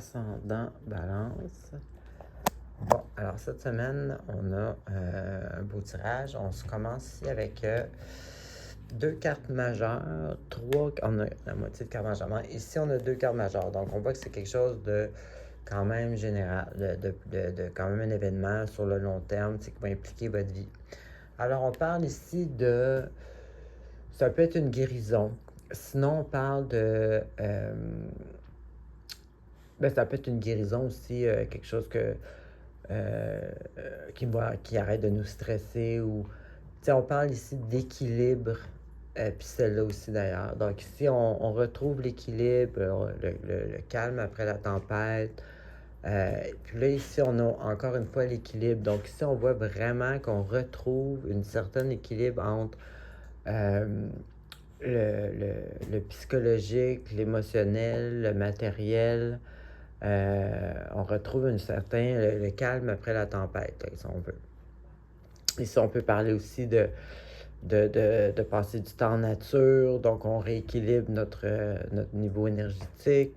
ascendant balance. Bon, alors cette semaine, on a un beau tirage. On se commence ici avec deux cartes majeures, on a la moitié de cartes majeures. Ici, on a deux cartes majeures. Donc, on voit que c'est quelque chose de quand même général, de quand même un événement sur le long terme, qui va impliquer votre vie. Alors, on parle ici de... Ça peut être une guérison. Sinon, on parle de... ça peut être une guérison aussi, quelque chose qui arrête de nous stresser ou... on parle ici d'équilibre, puis celle-là aussi d'ailleurs. Donc ici, on retrouve l'équilibre, le calme après la tempête. Puis là, ici, on a encore une fois l'équilibre. Donc ici, on voit vraiment qu'on retrouve une certaine équilibre entre le psychologique, l'émotionnel, le matériel. On retrouve le calme après la tempête, là, si on veut. Ici, on peut parler aussi de passer du temps en nature, donc on rééquilibre notre niveau énergétique.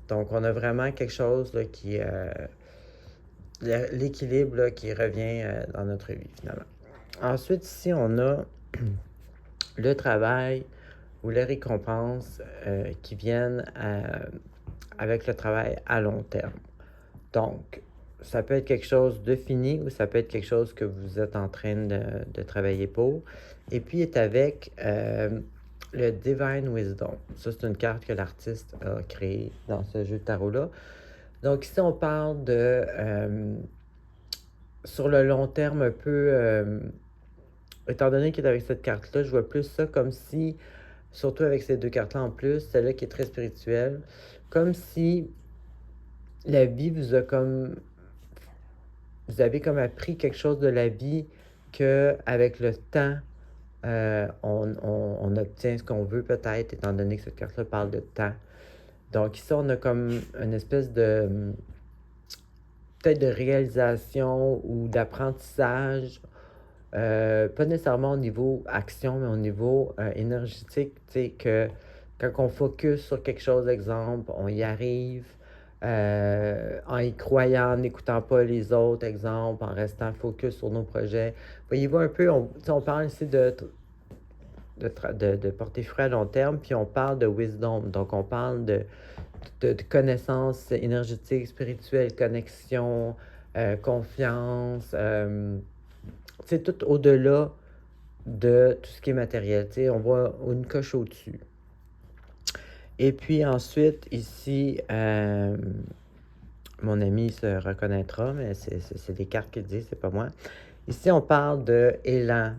Donc, on a vraiment quelque chose là, l'équilibre là, qui revient dans notre vie, finalement. Ensuite, ici, on a le travail ou les récompenses qui viennent avec le travail à long terme. Donc, ça peut être quelque chose de fini ou ça peut être quelque chose que vous êtes en train de travailler pour. Et puis, est avec le Divine Wisdom. Ça, c'est une carte que l'artiste a créée dans ce jeu de tarot-là. Donc, ici, on parle de... sur le long terme, un peu... étant donné qu'il est avec cette carte-là, je vois plus ça comme si... Surtout avec ces deux cartes-là en plus, celle-là qui est très spirituelle, comme si la vie vous a comme... Vous avez comme appris quelque chose de la vie qu'avec le temps, on obtient ce qu'on veut peut-être, étant donné que cette carte-là parle de temps. Donc ici, on a comme une espèce de... peut-être de réalisation ou d'apprentissage, pas nécessairement au niveau action, mais au niveau énergétique, tu sais, que quand on focus sur quelque chose, exemple, on y arrive, en y croyant, en n'écoutant pas les autres, exemple, en restant focus sur nos projets. Voyez-vous un peu, on parle ici de porter fruit à long terme, puis on parle de wisdom, donc on parle de connaissances énergétiques, spirituelles, connexion, confiance, c'est tout au-delà de tout ce qui est matériel. T'sais, on voit une coche au-dessus. Et puis ensuite, ici, mon ami se reconnaîtra, mais c'est des cartes qui disent, c'est pas moi. Ici, on parle de élan,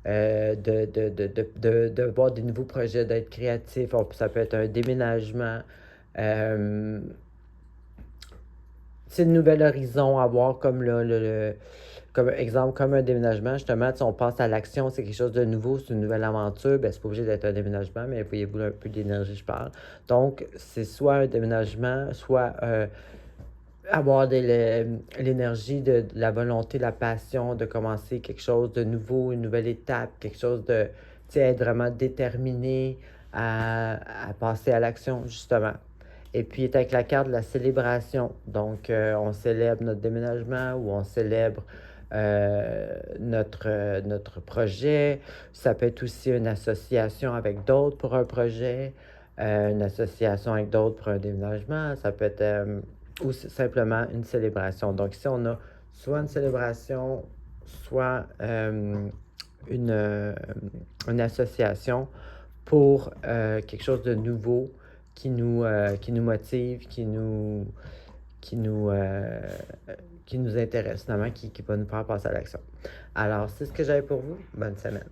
de voir des nouveaux projets, d'être créatif. Ça peut être un déménagement. C'est une nouvelle horizon à voir comme comme exemple, comme un déménagement, justement, si on passe à l'action, c'est quelque chose de nouveau, c'est une nouvelle aventure, c'est pas obligé d'être un déménagement, mais voyez-vous un peu d'énergie, je parle. Donc, c'est soit un déménagement, soit avoir l'énergie, de la volonté, la passion de commencer quelque chose de nouveau, une nouvelle étape, quelque chose de, tu sais, être vraiment déterminé à passer à l'action, justement. Et puis, est avec la carte de la célébration. Donc, on célèbre notre déménagement ou on célèbre notre projet. Ça peut être aussi une association avec d'autres pour un projet, une association avec d'autres pour un déménagement. Ça peut être ou simplement une célébration. Donc, ici, on a soit une célébration, soit une association pour quelque chose de nouveau qui nous motive, qui nous intéresse, finalement, qui va nous faire passer à l'action. Alors, c'est ce que j'avais pour vous. Bonne semaine.